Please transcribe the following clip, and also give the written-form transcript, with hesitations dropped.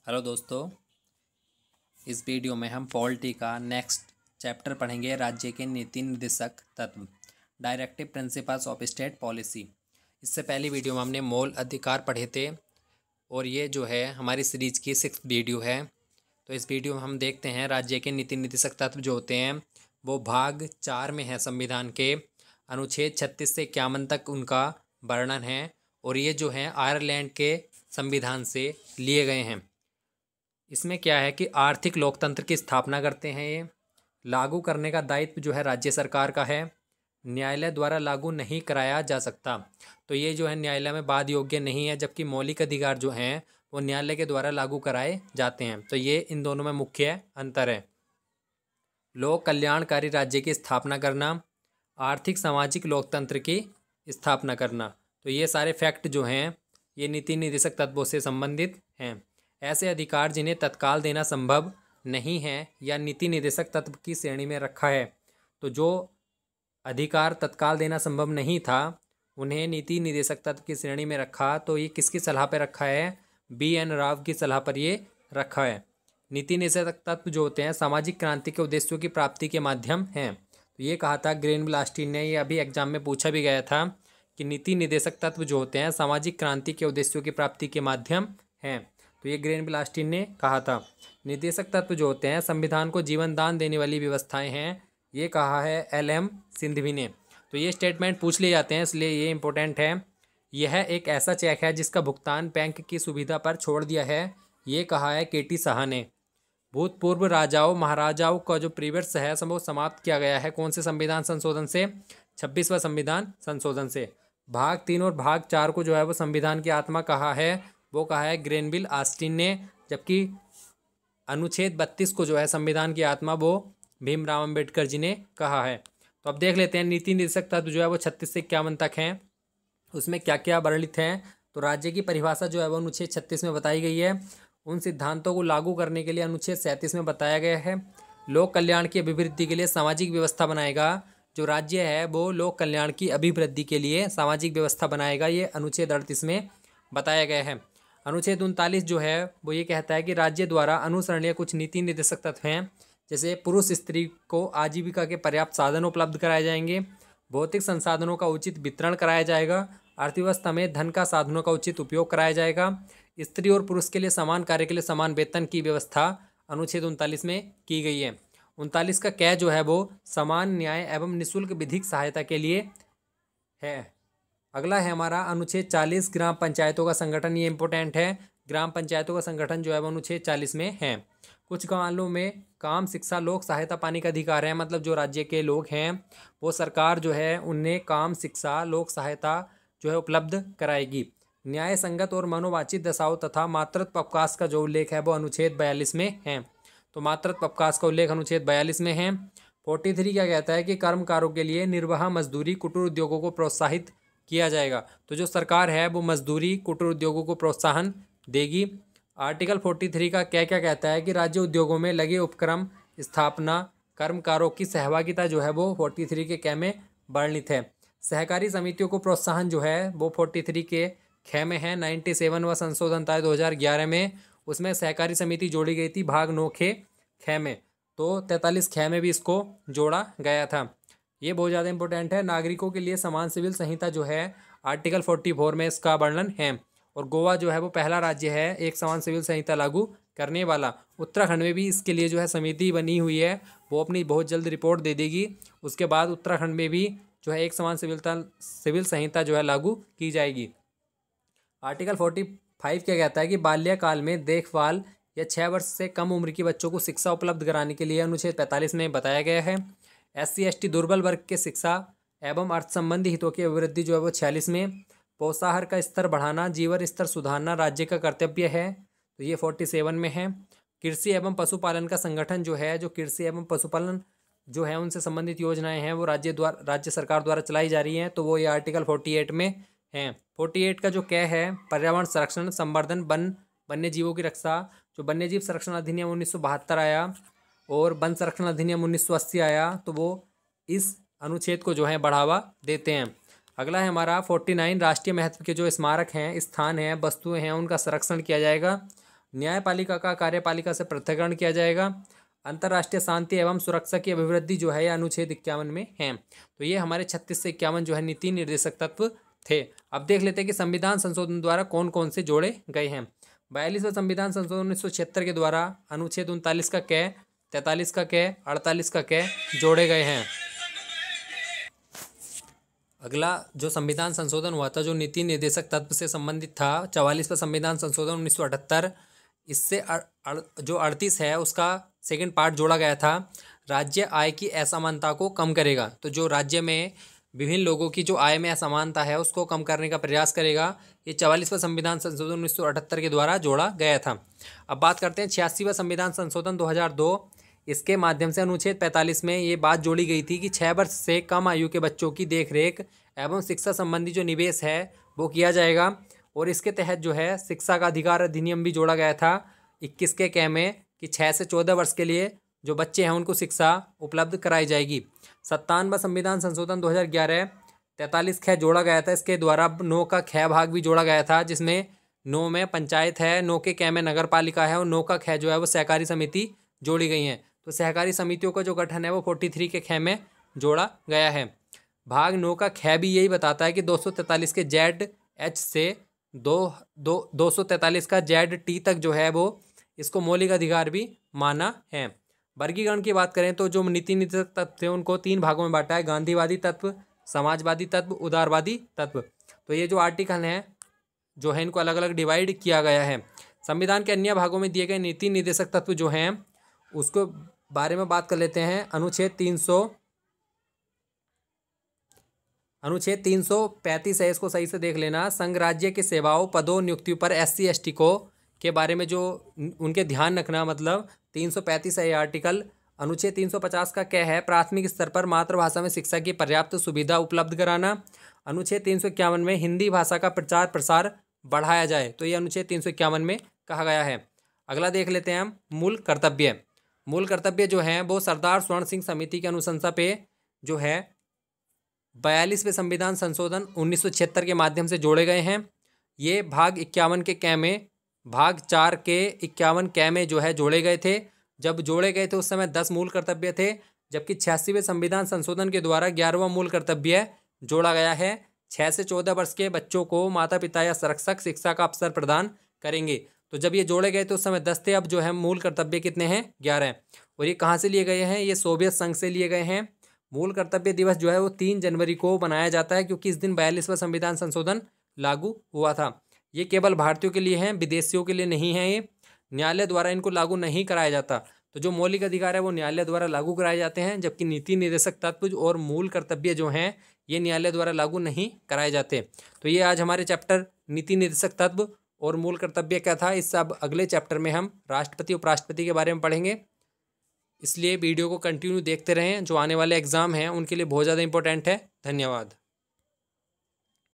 Hello दोस्तों, इस video में हम पॉलिटी का नेक्स्ट चैप्टर पढ़ेंगे। राज्य के नीति निर्देशक तत्व, directive principles of state policy. इससे पहली वीडियो में हमने मूल अधिकार पढ़े थे और ये जो है हमारी सीरीज की 6th वीडियो है। तो इस वीडियो में हम देखते हैं राज्य के नीति निर्देशक तत्व जो होते हैं वो भाग 4 में है संविधान के, अनुच्छेद 36 से 51 तक उनका वर्णन है और ये जो है आयरलैंड के संविधान से लिए गए हैं। इसमें क्या है कि आर्थिक लोकतंत्र की स्थापना करते हैं। ये लागू करने का दायित्व जो है राज्य सरकार का है। न्यायालय द्वारा लागू नहीं कराया जा सकता, तो ये जो है न्यायालय में वाद योग्य नहीं है, जबकि मौलिक अधिकार जो हैं वो न्यायालय के द्वारा लागू कराए जाते हैं। तो ये इन दोनों में मुख्य अंतर है। लोक कल्याणकारी राज्य की स्थापना करना, आर्थिक सामाजिक लोकतंत्र की स्थापना करना, तो ये सारे फैक्ट जो हैं ये नीति निर्देशक तत्वों से संबंधित हैं। ऐसे अधिकार जिन्हें तत्काल देना संभव नहीं है या नीति निर्देशक तत्व की श्रेणी में रखा है। तो जो अधिकार तत्काल देना संभव नहीं था उन्हें नीति निर्देशक तत्व की श्रेणी में रखा। तो ये किसकी सलाह पर रखा है? BN राव की सलाह पर ये रखा है। नीति निर्देशक तत्व जो होते हैं सामाजिक क्रांति के उद्देश्यों की प्राप्ति के माध्यम हैं। तो ये कहा था ग्रेनविल ऑस्टिन ने, ये अभी एग्जाम में पूछा भी गया था कि नीति निर्देशक तत्व जो होते हैं सामाजिक क्रांति के उद्देश्यों की प्राप्ति के माध्यम हैं। तो ये ग्रेनविल ऑस्टिन ने कहा था। निर्देशक तत्व जो होते हैं संविधान को जीवन दान देने वाली व्यवस्थाएं हैं, ये कहा है LM सिंघवी ने। तो ये स्टेटमेंट पूछ लिए जाते हैं, इसलिए ये इंपॉर्टेंट है। यह एक ऐसा चेक है जिसका भुगतान बैंक की सुविधा पर छोड़ दिया है, ये कहा है KT साहा ने। भूतपूर्व राजाओं महाराजाओं का जो प्रीवियस है वो समाप्त किया गया है। कौन से संविधान संशोधन से? 26वां संविधान संशोधन से। भाग 3 और भाग 4 को जो है वो संविधान की आत्मा कहा है, वो कहा है ग्रेनविल ऑस्टिन ने। जबकि अनुच्छेद 32 को जो है संविधान की आत्मा वो भीमराव अंबेडकर जी ने कहा है। तो अब देख लेते हैं नीति निर्देशक तत्व जो है वो 36 से 51 तक हैं, उसमें क्या क्या वर्णित हैं। तो राज्य की परिभाषा जो है वो अनुच्छेद 36 में बताई गई है। उन सिद्धांतों को लागू करने के लिए अनुच्छेद 37 में बताया गया है। लोक कल्याण की अभिवृद्धि के लिए सामाजिक व्यवस्था बनाएगा। जो राज्य है वो लोक कल्याण की अभिवृद्धि के लिए सामाजिक व्यवस्था बनाएगा, ये अनुच्छेद 38 में बताया गया है। अनुच्छेद 39 जो है वो ये कहता है कि राज्य द्वारा अनुसरणीय कुछ नीति निर्देशक तत्व हैं, जैसे पुरुष स्त्री को आजीविका के पर्याप्त साधन उपलब्ध कराए जाएंगे, भौतिक संसाधनों का उचित वितरण कराया जाएगा, अर्थव्यवस्था में धन का साधनों का उचित उपयोग कराया जाएगा, स्त्री और पुरुष के लिए समान कार्य के लिए समान वेतन की व्यवस्था अनुच्छेद 39 में की गई है। 39 का कै जो है वो समान न्याय एवं निःशुल्क विधिक सहायता के लिए है। अगला है हमारा अनुच्छेद 40 ग्राम पंचायतों का संगठन, ये इंपॉर्टेंट है। ग्राम पंचायतों का संगठन जो है वो अनुच्छेद 40 में है। कुछ गांवों में काम शिक्षा लोक सहायता पाने का अधिकार है, मतलब जो राज्य के लोग हैं वो सरकार जो है उन्हें काम शिक्षा लोक सहायता जो है उपलब्ध कराएगी। न्याय संगत और मनोवांछित दशाओं तथा मातृत्व अवकाश का जो उल्लेख है वो अनुच्छेद 42 में है। तो मातृत्व अवकाश का उल्लेख अनुच्छेद 42 में है। 43 क्या कहता है कि कर्मकारों के लिए निर्वाह मजदूरी कुटीर उद्योगों को प्रोत्साहित किया जाएगा। तो जो सरकार है वो मजदूरी कुटीर उद्योगों को प्रोत्साहन देगी। आर्टिकल 43 का क्या क्या कहता है कि राज्य उद्योगों में लगे उपक्रम स्थापना कर्मकारों की सहभागिता जो है वो 43 के कै में वर्णित है। सहकारी समितियों को प्रोत्साहन जो है वो 43 के ख में है। 97वां संशोधन था 2011 में, उसमें सहकारी समिति जोड़ी गई थी भाग 9 के ख में। तो 43 ख में भी इसको जोड़ा गया था। ये बहुत ज़्यादा इंपॉर्टेंट है। नागरिकों के लिए समान सिविल संहिता जो है आर्टिकल 44 में इसका वर्णन है। और गोवा जो है वो पहला राज्य है एक समान सिविल संहिता लागू करने वाला। उत्तराखंड में भी इसके लिए जो है समिति बनी हुई है, वो अपनी बहुत जल्द रिपोर्ट दे देगी। उसके बाद उत्तराखंड में भी जो है एक समान सिविल संहिता जो है लागू की जाएगी। आर्टिकल 45 क्या कहता है कि बाल्यकाल में देखभाल या 6 वर्ष से कम उम्र के बच्चों को शिक्षा उपलब्ध कराने के लिए अनुच्छेद 45 में बताया गया है। SC/ST दुर्बल वर्ग के शिक्षा एवं अर्थ संबंधी हितों की अभिवृद्धि जो है वो 46 में। पोषाहार का स्तर बढ़ाना जीवन स्तर सुधारना राज्य का कर्तव्य है, तो ये 47 में है। कृषि एवं पशुपालन का संगठन जो है, जो कृषि एवं पशुपालन जो है उनसे संबंधित योजनाएं हैं वो राज्य सरकार द्वारा चलाई जा रही हैं, तो वो ये आर्टिकल 48 में हैं। 48 का जो कै है पर्यावरण संरक्षण संवर्धन वन्य जीवों की रक्षा, जो वन्य जीव संरक्षण अधिनियम 1972 आया और वन संरक्षण अधिनियम 1980 आया, तो वो इस अनुच्छेद को जो है बढ़ावा देते हैं। अगला है हमारा 49 राष्ट्रीय महत्व के जो स्मारक हैं स्थान हैं वस्तुएं हैं उनका संरक्षण किया जाएगा। न्यायपालिका का कार्यपालिका से पृथक्करण किया जाएगा। अंतर्राष्ट्रीय शांति एवं सुरक्षा की अभिवृद्धि जो है यह अनुच्छेद 51 में है। तो ये हमारे 36 से 51 जो है नीति निर्देशक तत्व थे। अब देख लेते हैं कि संविधान संशोधन द्वारा कौन कौन से जोड़े गए हैं। 42वां संविधान संशोधन 1976 के द्वारा अनुच्छेद 39 का कै, 43 का कै, 48 का कै जोड़े गए हैं। अगला जो संविधान संशोधन हुआ था जो नीति निर्देशक तत्व से संबंधित था, 44वां संविधान संशोधन 1978, इससे जो 38 है उसका सेकंड पार्ट जोड़ा गया था, राज्य आय की असमानता को कम करेगा। तो जो राज्य में विभिन्न लोगों की जो आय में असमानता है उसको कम करने का प्रयास करेगा। ये 44वां संविधान संशोधन 1978 के द्वारा जोड़ा गया था। अब बात करते हैं 86वां संविधान संशोधन 2002। इसके माध्यम से अनुच्छेद 45 में ये बात जोड़ी गई थी कि 6 वर्ष से कम आयु के बच्चों की देखरेख एवं शिक्षा संबंधी जो निवेश है वो किया जाएगा। और इसके तहत जो है शिक्षा का अधिकार अधिनियम भी जोड़ा गया था 21 के कै में कि 6 से 14 वर्ष के लिए जो बच्चे हैं उनको शिक्षा उपलब्ध कराई जाएगी। 57वां संविधान संशोधन 2011, 43 ख जोड़ा गया था। इसके द्वारा 9 का ख भाग भी जोड़ा गया था, जिसमें 9 में पंचायत है, 9 के कै में नगर पालिका है और 9 का ख जो है वो सहकारी समिति जोड़ी गई हैं। तो सहकारी समितियों का जो गठन है वो 43 के ख में जोड़ा गया है। भाग 9 का ख भी यही बताता है कि 243 के ZH से 243 का ZT तक जो है वो इसको मौलिक अधिकार भी माना है। वर्गीकरण की बात करें तो जो नीति निर्देशक तत्व थे उनको 3 भागों में बांटा है, गांधीवादी तत्व, समाजवादी तत्व, उदारवादी तत्व। तो ये जो आर्टिकल हैं जो है इनको अलग अलग डिवाइड किया गया है। संविधान के अन्य भागों में दिए गए नीति निर्देशक तत्व जो हैं उसको बारे में बात कर लेते हैं। अनुच्छेद 335 है, इसको सही से देख लेना। संघ राज्य के सेवाओं, पदों, नियुक्तियों पर SC ST को के बारे में जो उनके ध्यान रखना, मतलब 335 है ये आर्टिकल। अनुच्छेद 350 का क्या है, प्राथमिक स्तर पर मातृभाषा में शिक्षा की पर्याप्त सुविधा उपलब्ध कराना। अनुच्छेद 351 में हिंदी भाषा का प्रचार प्रसार बढ़ाया जाए, तो ये अनुच्छेद 351 में कहा गया है। अगला देख लेते हैं हम मूल कर्तव्य। मूल कर्तव्य जो हैं वो सरदार स्वर्ण सिंह समिति की अनुशंसा पे जो है 42वें संविधान संशोधन 1976 के माध्यम से जोड़े गए हैं। ये भाग 51 के कै में, भाग 4 के 51 कै में जो है जोड़े गए थे। जब जोड़े गए थे उस समय 10 मूल कर्तव्य थे, जबकि 86वें संविधान संशोधन के द्वारा 11वां मूल कर्तव्य जोड़ा गया है। 6 से 14 वर्ष के बच्चों को माता पिता या संरक्षक शिक्षा का अवसर प्रदान करेंगे। तो जब ये जोड़े गए तो उस समय 10 थे, अब जो है मूल कर्तव्य कितने हैं, 11। और ये कहाँ से लिए गए हैं, ये सोवियत संघ से लिए गए हैं। मूल कर्तव्य दिवस जो है वो 3 जनवरी को बनाया जाता है, क्योंकि इस दिन 42वां संविधान संशोधन लागू हुआ था। ये केवल भारतीयों के लिए हैं, विदेशियों के लिए नहीं है। ये न्यायालय द्वारा इनको लागू नहीं कराया जाता। तो जो मौलिक अधिकार है वो न्यायालय द्वारा लागू कराए जाते हैं, जबकि नीति निर्देशक तत्व और मूल कर्तव्य जो हैं ये न्यायालय द्वारा लागू नहीं कराए जाते। तो ये आज हमारे चैप्टर नीति निर्देशक तत्व और मूल कर्तव्य क्या था। इस अब अगले चैप्टर में हम राष्ट्रपति उपराष्ट्रपति के बारे में पढ़ेंगे, इसलिए वीडियो को कंटिन्यू देखते रहें। जो आने वाले एग्जाम हैं उनके लिए बहुत ज़्यादा इंपॉर्टेंट है। धन्यवाद।